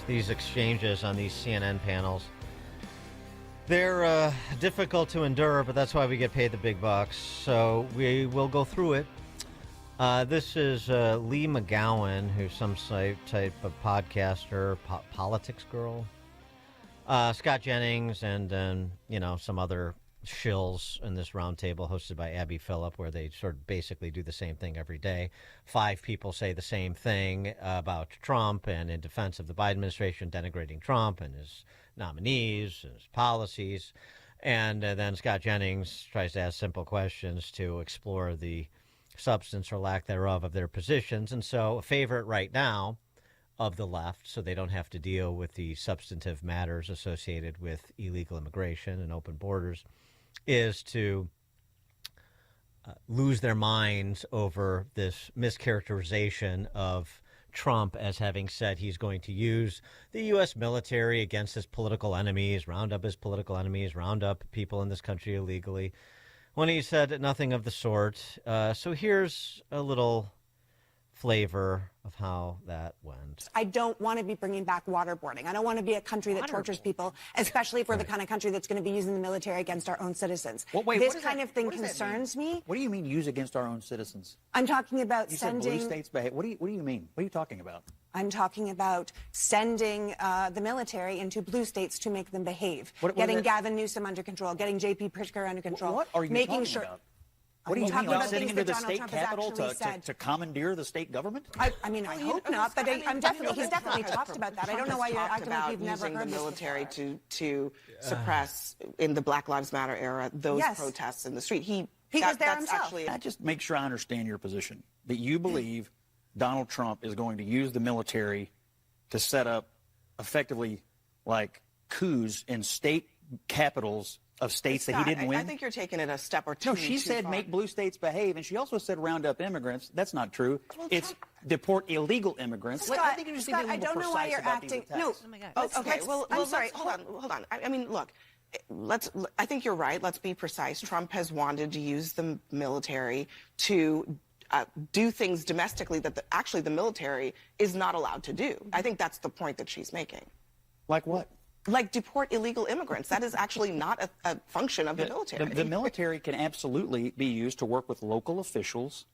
these exchanges on these CNN panels. They're difficult to endure, but that's why we get paid the big bucks. So we will go through it. This is Lee McGowan, who's some type of podcaster, politics girl. Scott Jennings, and then, some other shills in this roundtable hosted by Abby Phillip, where they sort of basically do the same thing every day. 5 people say the same thing about Trump and in defense of the Biden administration, denigrating Trump and his nominees and his policies. And then Scott Jennings tries to ask simple questions to explore the substance or lack thereof of their positions. And so a favorite right now of the left, so they don't have to deal with the substantive matters associated with illegal immigration and open borders, is to lose their minds over this mischaracterization of Trump as having said he's going to use the U.S. military against his political enemies, round up his political enemies, round up people in this country illegally, when he said nothing of the sort. So here's a little flavor of how that went. I don't want to be bringing back waterboarding. I don't want to be a country that tortures people, especially if we're the kind of country that's going to be using the military against our own citizens. Well, wait, this kind of thing concerns me. What do you mean use against our own citizens? I'm talking about you sending... said blue states behave. What do you mean? What are you talking about? I'm talking about sending the military into blue states to make them behave. Getting Gavin Newsom under contrroll, getting J.P. Pritzker under control. What are you making talking sure about? What do you mean, like sitting into the state capitol to commandeer the state government? I hope not, but he's definitely talked about that. I don't know why you're acting like you've never heard using the military to suppress, in the Black Lives Matter era, those protests in the street. He was there himself. Actually I just make sure I understand your position, that you believe Donald Trump is going to use the military to set up effectively like coups in state capitals of states that he didn't win? I think you're taking it a step or two. No, she said far. Make blue states behave, and she also said round up immigrants. That's not true. It's deport illegal immigrants. Scott, I think you just need to be I don't know why you're acting. No, oh my God. Okay. Well, I'm sorry. Hold on. I mean, look. I think you're right. Let's be precise. Trump has wanted to use the military to do things domestically that actually the military is not allowed to do. I think that's the point that she's making. Like what? Like deport illegal immigrants. That is actually not a function of the military. The military can absolutely be used to work with local officials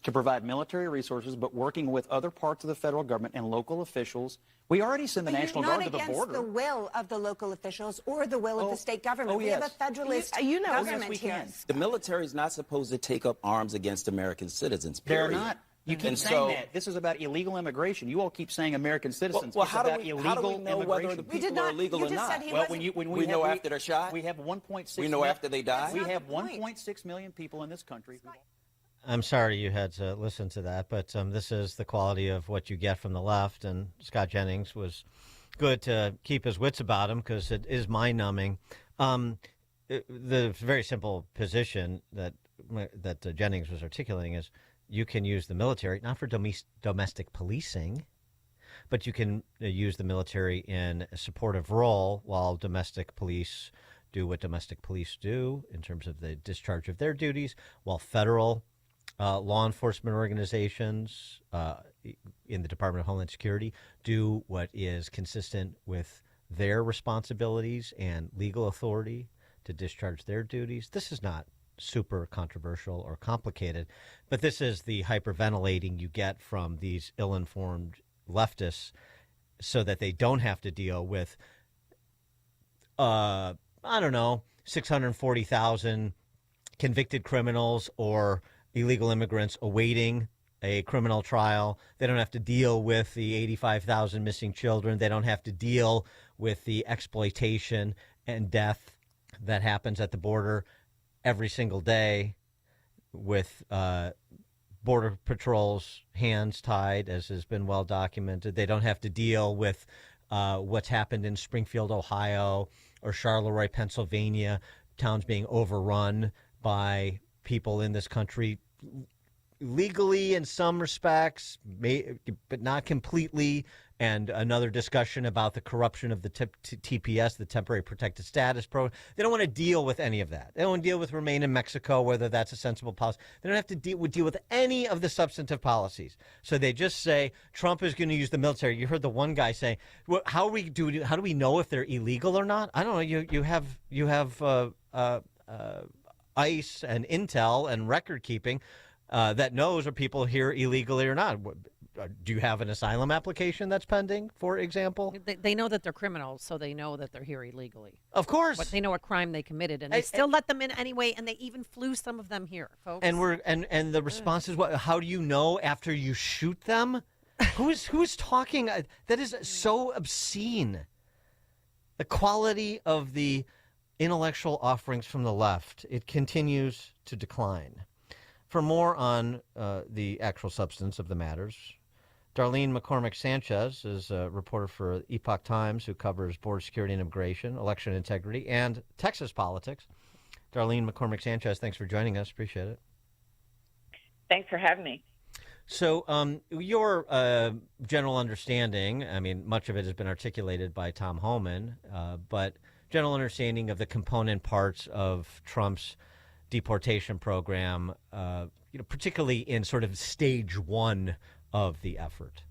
to provide military resources, but working with other parts of the federal government and local officials. We already send the National Guard to the border. Not against the will of the local officials or the will of the state government. We have a federalist government here. The military is not supposed to take up arms against American citizens, period. They're not. You keep saying that. This is about illegal immigration. You all keep saying American citizens. Well, it's how about do we illegal know whether the people are illegal or not? Well, when we know after they're shot. We have 1.6. We know after they die. We have 1.6 million people in this country. I'm sorry you had to listen to that, but this is the quality of what you get from the left, and Scott Jennings was good to keep his wits about him because it is mind-numbing. The very simple position that Jennings was articulating is you can use the military, not for domestic policing, but you can use the military in a supportive role while domestic police do what domestic police do in terms of the discharge of their duties, while federal law enforcement organizations in the Department of Homeland Security do what is consistent with their responsibilities and legal authority to discharge their duties. This is not super controversial or complicated, but this is the hyperventilating you get from these ill-informed leftists so that they don't have to deal with, 640,000 convicted criminals or illegal immigrants awaiting a criminal trial. They don't have to deal with the 85,000 missing children. They don't have to deal with the exploitation and death that happens at the border every single day with Border Patrol's hands tied, as has been well documented. They don't have to deal with what's happened in Springfield, Ohio, or Charleroi, Pennsylvania, towns being overrun by people in this country legally in some respects, but not completely, and another discussion about the corruption of the TPS, the Temporary Protected Status program. They don't want to deal with any of that. They don't want to deal with remain in Mexico, whether that's a sensible policy. They don't have to deal with any of the substantive policies. So they just say Trump is going to use the military. You heard the one guy say, well, how do we know if they're illegal or not? I don't know. You have ICE and Intel and record keeping that knows are people here illegally or not. Do you have an asylum application that's pending, for example? They know that they're criminals, so they know that they're here illegally. Of course. But they know a crime they committed, and they still let them in anyway, and they even flew some of them here, folks. And the response is, what? How do you know after you shoot them? Who is talking? That is so obscene. The quality of the intellectual offerings from the left, it continues to decline. For more on the actual substance of the matters, Darlene McCormick Sanchez is a reporter for Epoch Times who covers border security and immigration, election integrity, and Texas politics. Darlene McCormick Sanchez, thanks for joining us. Appreciate it. Thanks for having me. So your general understanding, I mean, much of it has been articulated by Tom Homan, but general understanding of the component parts of Trump's deportation program, particularly in sort of stage one of the effort.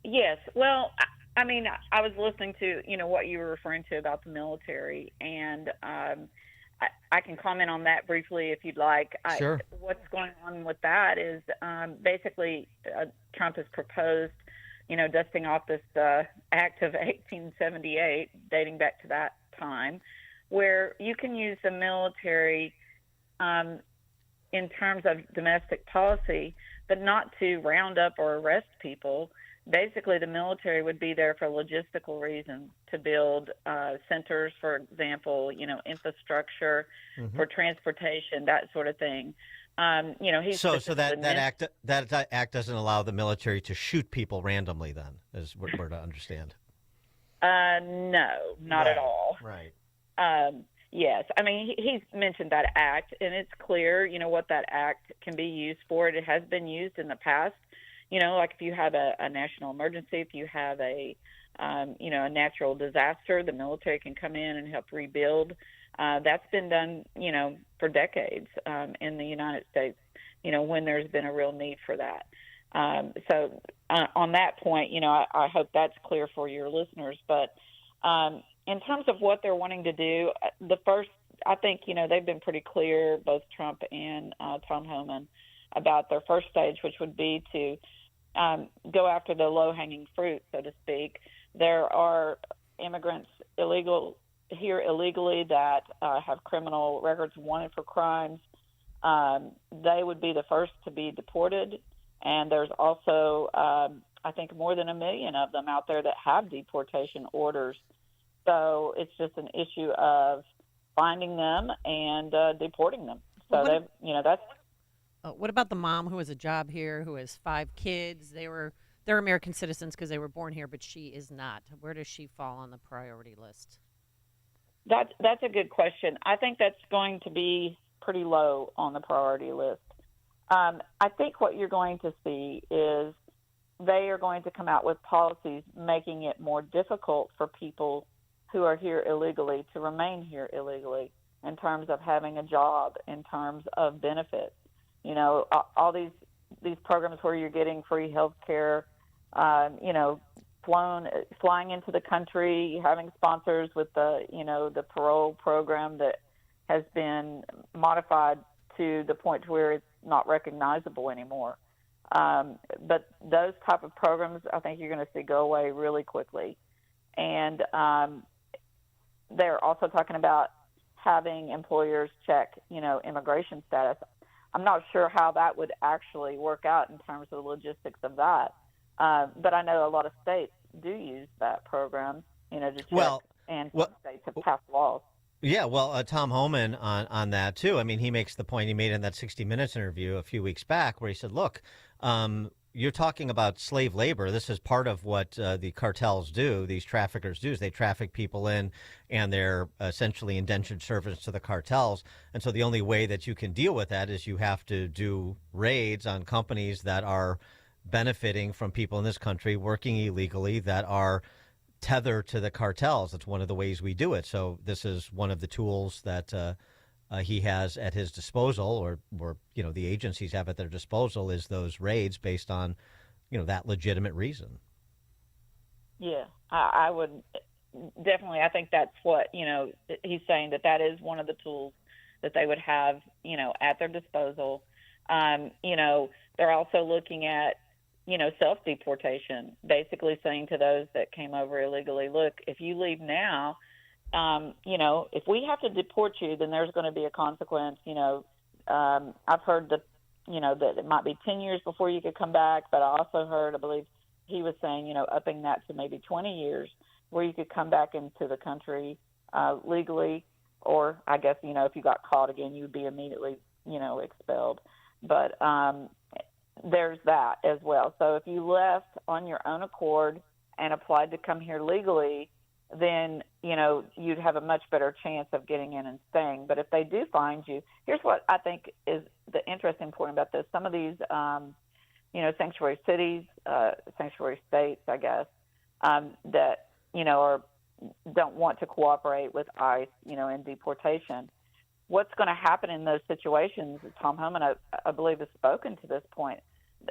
Yes. Well, I mean, I was listening to, what you were referring to about the military, and I can comment on that briefly if you'd like. Sure. What's going on with that is basically Trump has proposed, dusting off this act of 1878, dating back to that time, where you can use the military in terms of domestic policy, but not to round up or arrest people. Basically, the military would be there for logistical reasons, to build centers, for example, infrastructure, for transportation, that sort of thing. So that act doesn't allow the military to shoot people randomly. Then, is what we're to understand. No, not at all. Right. Yes. I mean, he's mentioned that act, and it's clear, what that act can be used for. It has been used in the past, like if you have a national emergency, if you have a natural disaster, the military can come in and help rebuild. That's been done, for decades in the United States, when there's been a real need for that. So on that point, I hope that's clear for your listeners. But in terms of what they're wanting to do, I think, they've been pretty clear, both Trump and Tom Homan, about their first stage, which would be to go after the low-hanging fruit, so to speak. There are immigrants here illegally that have criminal records wanted for crimes. They would be the first to be deported. And there's also, I think, more than 1 million of them out there that have deportation orders. So it's just an issue of finding them and deporting them. So that's. What about the mom who has a job here, who has 5 kids? They're American citizens because they were born here, but she is not. Where does she fall on the priority list? That's a good question. I think that's going to be pretty low on the priority list. I think what you're going to see is they are going to come out with policies making it more difficult for people who are here illegally to remain here illegally, in terms of having a job, in terms of benefits. All these programs where you're getting free health care, flying into the country, having sponsors with the parole program that has been modified to the point where it's not recognizable anymore. But those type of programs, I think you're going to see go away really quickly. And they're also talking about having employers check, immigration status. I'm not sure how that would actually work out in terms of the logistics of that. But I know a lot of states do use that program, to check, and some states have passed laws. Yeah, well, Tom Homan on that, too. I mean, he makes the point he made in that 60 Minutes interview a few weeks back where he said, look, you're talking about slave labor. This is part of what the cartels do, these traffickers do, is they traffic people in, and they're essentially indentured servants to the cartels. And so the only way that you can deal with that is you have to do raids on companies that are benefiting from people in this country working illegally that are tethered to the cartels. That's one of the ways we do it. So this is one of the tools that he has at his disposal, or the agencies have at their disposal, is those raids based on that legitimate reason. Yeah, I would definitely. I think that's what he's saying, that is one of the tools that they would have at their disposal. They're also looking at self-deportation, basically saying to those that came over illegally, look, if you leave now, if we have to deport you, then there's going to be a consequence. I've heard that it might be 10 years before you could come back, but I also heard, I believe he was saying, upping that to maybe 20 years where you could come back into the country legally, or I guess, if you got caught again, you would be immediately, expelled. But there's that as well. So if you left on your own accord and applied to come here legally, then, you'd have a much better chance of getting in and staying. But if they do find you, here's what I think is the interesting point about this. Some of these, sanctuary cities, sanctuary states, I guess, that, don't want to cooperate with ICE, in deportation. What's going to happen in those situations, Tom Homan, I believe, has spoken to this point.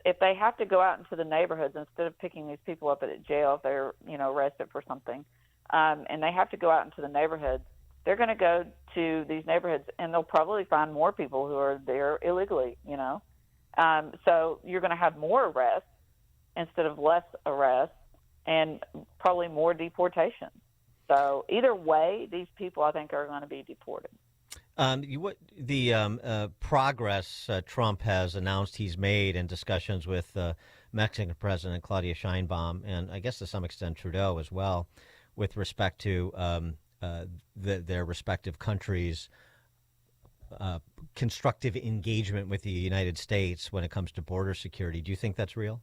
If they have to go out into the neighborhoods, instead of picking these people up at a jail if they're, arrested for something, and they have to go out into the neighborhoods, they're going to go to these neighborhoods, and they'll probably find more people who are there illegally, So you're going to have more arrests instead of less arrests, and probably more deportation. So either way, these people, I think, are going to be deported. Progress Trump has announced he's made in discussions with Mexican President Claudia Sheinbaum, and I guess to some extent Trudeau as well, with respect to their respective countries' constructive engagement with the United States when it comes to border security. Do you think that's real?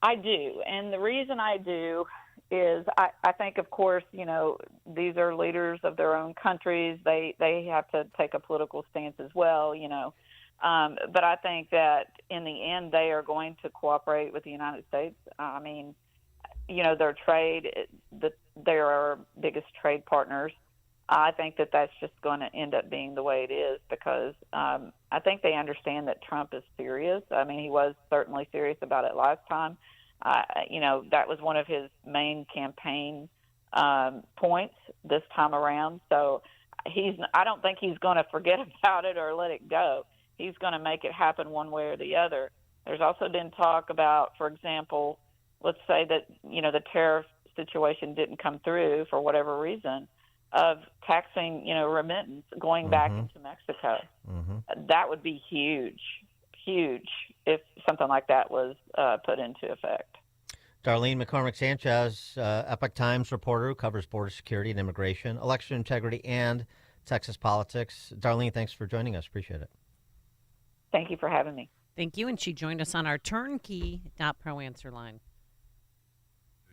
I do. And the reason I do is I think, of course, these are leaders of their own countries. They have to take a political stance as well, But I think that in the end, they are going to cooperate with the United States. I mean, their trade, they're our biggest trade partners. I think that that's just going to end up being the way it is because I think they understand that Trump is serious. I mean, he was certainly serious about it last time. That was one of his main campaign points this time around. So I don't think he's going to forget about it or let it go. He's going to make it happen one way or the other. There's also been talk about, for example, let's say that, the tariff situation didn't come through for whatever reason, of taxing, remittance going back into Mexico. That would be huge if something like that was put into effect. Darlene McCormick Sanchez, Epoch Times reporter who covers border security and immigration, election integrity, and Texas politics. Darlene, thanks for joining us. Appreciate it. Thank you for having me. Thank you. And she joined us on our turnkey .pro answer line.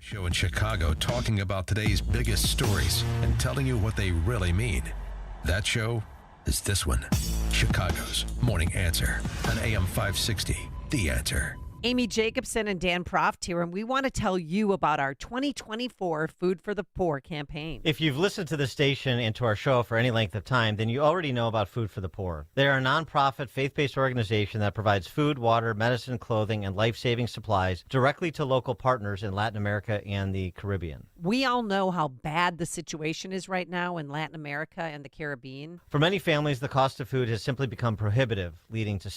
Show in Chicago talking about today's biggest stories and telling you what they really mean. That show is this one, Chicago's Morning Answer on AM 560, The Answer. Amy Jacobson and Dan Proft here, and we want to tell you about our 2024 Food for the Poor campaign. If you've listened to the station and to our show for any length of time, then you already know about Food for the Poor. They're a nonprofit, faith-based organization that provides food, water, medicine, clothing, and life-saving supplies directly to local partners in Latin America and the Caribbean. We all know how bad the situation is right now in Latin America and the Caribbean. For many families, the cost of food has simply become prohibitive, leading to